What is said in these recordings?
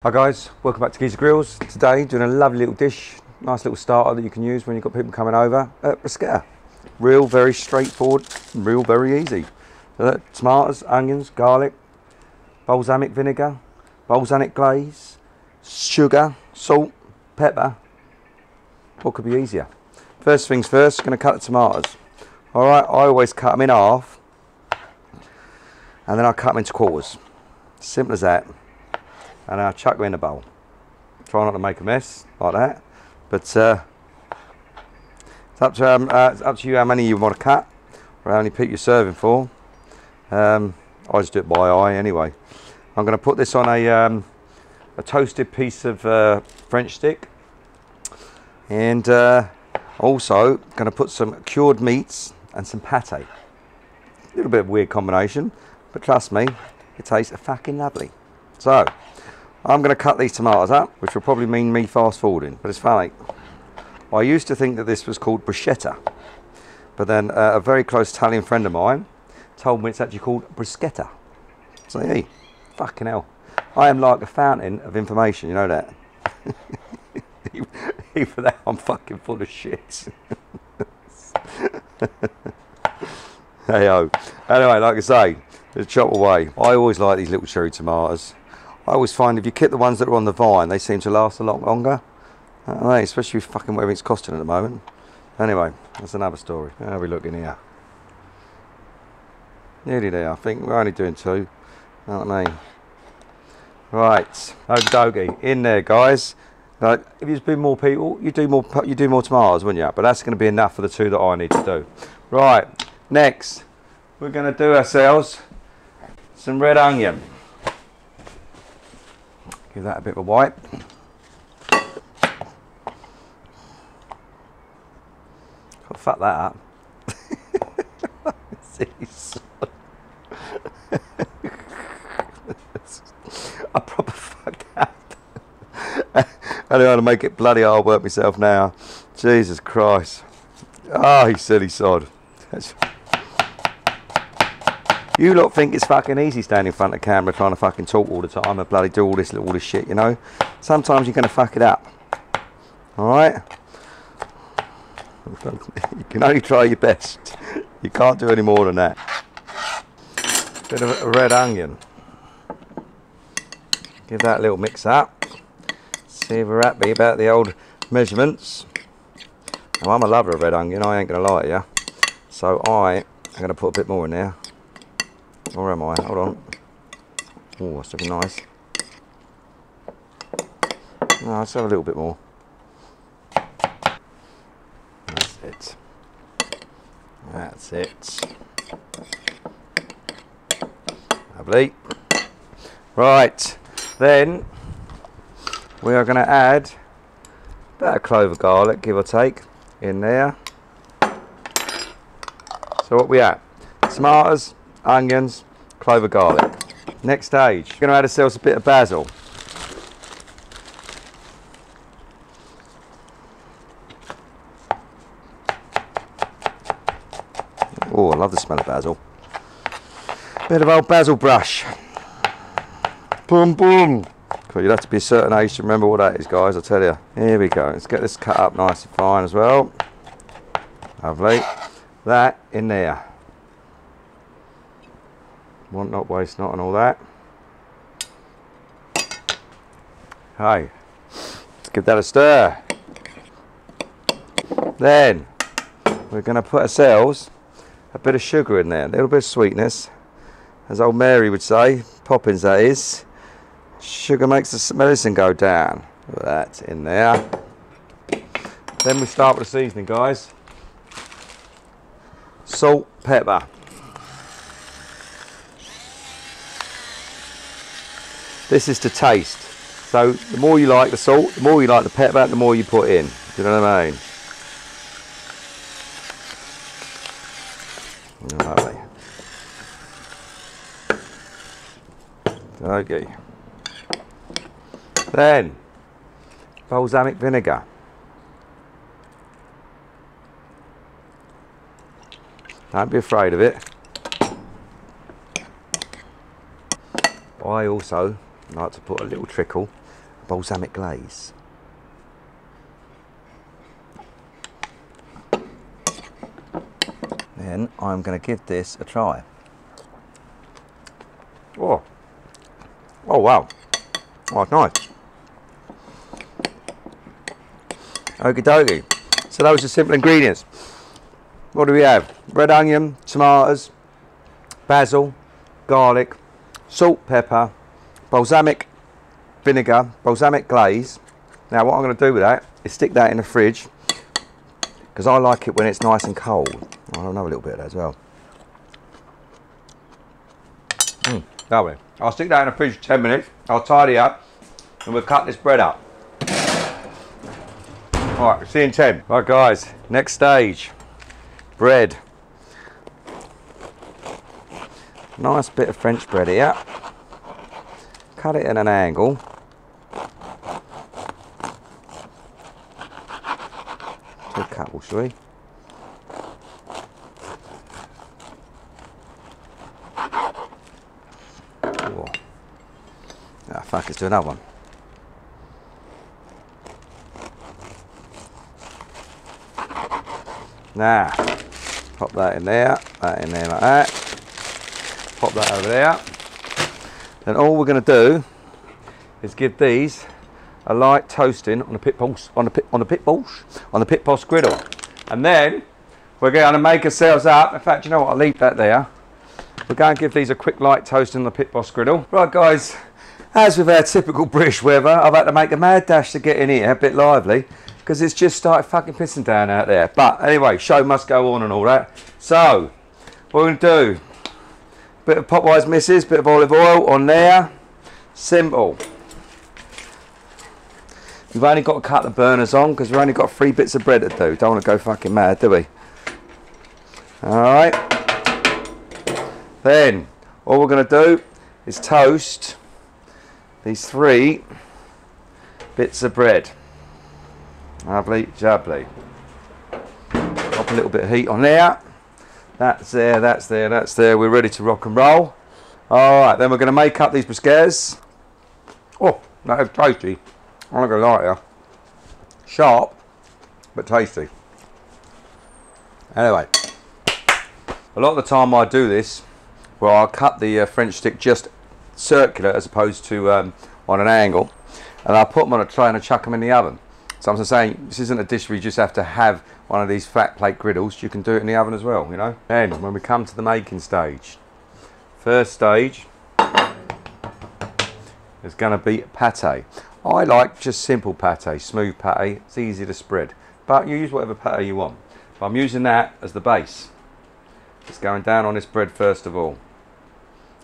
Hi guys, welcome back to Geezer Grills. Today doing a lovely little dish, nice little starter that you can use when you've got people coming over. Bruschetta. Real very straightforward, real very easy. Tomatoes, onions, garlic, balsamic vinegar, balsamic glaze, sugar, salt, pepper. What could be easier? First things first, going to cut the tomatoes. Alright, I always cut them in half and then I cut them into quarters. Simple as that. And I'll chuck them in a bowl. Try not to make a mess like that, but it's up to you how many you want to cut or how many people you're serving for. I just do it by eye anyway. I'm going to put this on a toasted piece of French stick, and also going to put some cured meats and some pate. A little bit of a weird combination, but trust me, it tastes fucking lovely. So I'm going to cut these tomatoes up, which will probably mean me fast forwarding, but it's funny. I used to think that this was called Bruschetta, but then a very close Italian friend of mine told me it's actually called Bruschetta. So hey, fucking hell. I am like a fountain of information, you know that? Even that I'm fucking full of shit. Hey-o. Anyway, like I say, just chop away. I always like these little cherry tomatoes. I always find if you keep the ones that are on the vine, they seem to last a lot longer. Especially with fucking what everything's costing at the moment. Anyway, that's another story. How are we looking here? Nearly there, I think. We're only doing two. You know what I mean? Right, okie in there, guys. Now, if there's been more people, you do more tomatoes, wouldn't you? But that's going to be enough for the two that I need to do. Right, next, we're going to do ourselves some red onion. Give that a bit of a wipe. Oh, fuck that up. I proper fucked up. I don't know how to make it bloody hard work myself now. Jesus Christ. Oh, you silly sod. You lot think it's fucking easy standing in front of the camera trying to fucking talk all the time and bloody do all this shit, you know? Sometimes you're going to fuck it up. Alright? You can only try your best. You can't do any more than that. Bit of a red onion. Give that a little mix up. See if we're happy about the old measurements. Now, I'm a lover of red onion, I ain't going to lie to you. So I am going to put a bit more in there. Or am I? Hold on. Oh, that's looking nice. No, let's have a little bit more. That's it. That's it. Lovely. Right, then we are going to add about a clove of garlic, give or take, in there. So what we at? Tomatoes, onions, clove of garlic. Next stage, we're going to add ourselves a bit of basil. Oh, I love the smell of basil. Bit of old basil brush. Boom, boom. Cool, you'd have to be a certain age to remember what that is, guys, I tell you. Here we go. Let's get this cut up nice and fine as well. Lovely. That in there. Want not, waste not, and all that. Hey, let's give that a stir. Then we're going to put ourselves a bit of sugar in there, a little bit of sweetness, as old Mary would say, poppins that is. Sugar makes the medicine go down. Put that in there. Then we start with the seasoning, guys. Salt, pepper. This is to taste. So the more you like the salt, the more you like the pepper, the more you put in. Do you know what I mean? Lovely. Okay. Then balsamic vinegar. Don't be afraid of it. I also like to put a little trickle balsamic glaze. Then I'm going to give this a try. Oh, oh wow, oh it's nice. Okie dokie. So those are simple ingredients. What do we have? Red onion, tomatoes, basil, garlic, salt, pepper, balsamic vinegar, balsamic glaze. Now what I'm going to do with that is stick that in the fridge because I like it when it's nice and cold. I'll have a little bit of that as well. Lovely. I'll stick that in the fridge for 10 minutes. I'll tidy up and we'll cut this bread up. Alright, see you in 10. Right guys, next stage. Bread. Nice bit of French bread here. Cut it in an angle. Do a couple, shall we? Oh. Ah, fuck, let's do another one. Now, pop that in there like that. Pop that over there. Then all we're going to do is give these a light toasting on the pit boss griddle, and then we're going to make ourselves up. In fact, you know what? I'll leave that there. We're going to give these a quick light toasting on the pit boss griddle. Right, guys. As with our typical British weather, I've had to make a mad dash to get in here, a bit lively, because it's just started fucking pissing down out there. But anyway, show must go on and all that. So, what we're going to do, bit of Popeye's Missus, bit of olive oil on there. Simple. We've only got to cut the burners on because we've only got 3 bits of bread to do. Don't want to go fucking mad, do we? Alright. Then, all we're going to do is toast these 3 bits of bread. Lovely, jubbly. Pop a little bit of heat on there. That's there, that's there, that's there. We're ready to rock and roll. Alright, then we're going to make up these bruschettas. Oh, that is tasty. I'm not going to lie to you. Sharp, but tasty. Anyway, a lot of the time I do this, where I'll cut the French stick just circular as opposed to on an angle, and I'll put them on a tray and I'll chuck them in the oven. So I'm just saying, this isn't a dish where you just have to have one of these flat plate griddles. You can do it in the oven as well, you know. Then, when we come to the making stage, first stage is going to be pate. I like just simple pate, smooth pate. It's easy to spread, but you use whatever pate you want. But I'm using that as the base. It's going down on this bread first of all.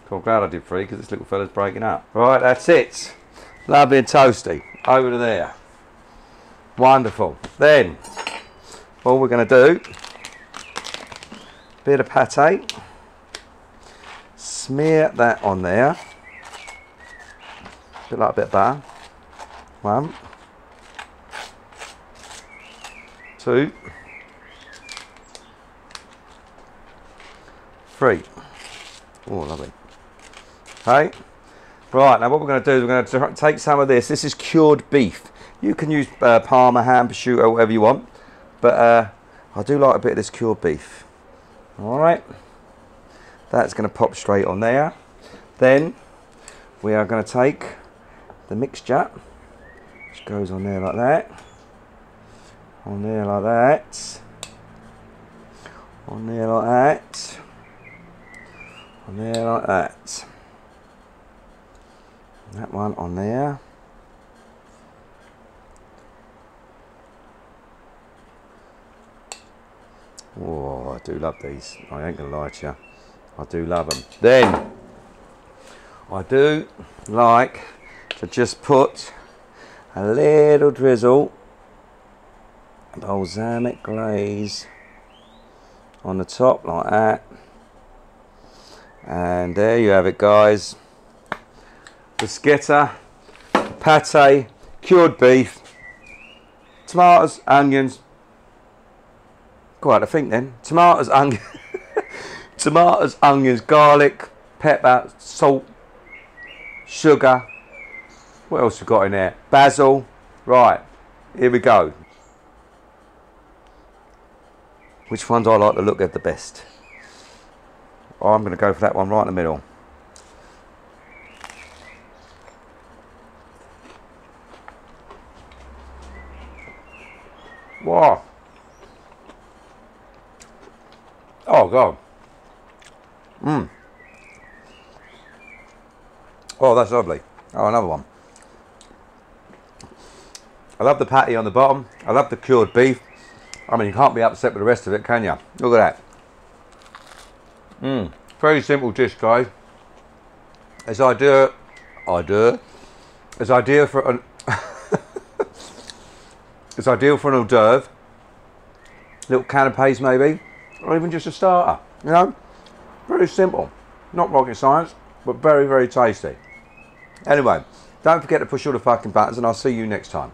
So I'm glad I did 3 because this little fella's breaking up. Right, that's it. Lovely and toasty. Over to there. Wonderful. Then, all we're going to do, bit of pate, smear that on there, a bit like a bit of butter. 1, 2, 3. Oh, lovely. Okay. Right, now what we're going to do is we're going to take some of this. This is cured beef. You can use Parma, ham, prosciutto, whatever you want. But I do like a bit of this cured beef. Alright. That's going to pop straight on there. Then we are going to take the mixture, which goes on there like that. On there like that. On there like that. On there like that. That one on there. Oh, I do love these. I ain't gonna lie to you. I do love them. Then I do like to just put a little drizzle of balsamic glaze on the top like that. And there you have it, guys. Bruschetta, pate, cured beef, tomatoes, onions. Go on, I think then. Tomatoes, onions, tomatoes, onions, garlic, pepper, salt, sugar, What else we got in there? Basil. Right, here we go. Which one do I like to look at the best? Oh, I'm going to go for that one right in the middle. Wow. Oh, God. Mmm. Oh, that's lovely. Oh, another one. I love the patty on the bottom. I love the cured beef. I mean, you can't be upset with the rest of it, can you? Look at that. Mmm. Very simple dish, guys. As ideal for an it's ideal for an hors d'oeuvre, little canapes maybe, or even just a starter. You know, very simple, not rocket science, but very, very tasty. Anyway, don't forget to push all the fucking buttons, and I'll see you next time.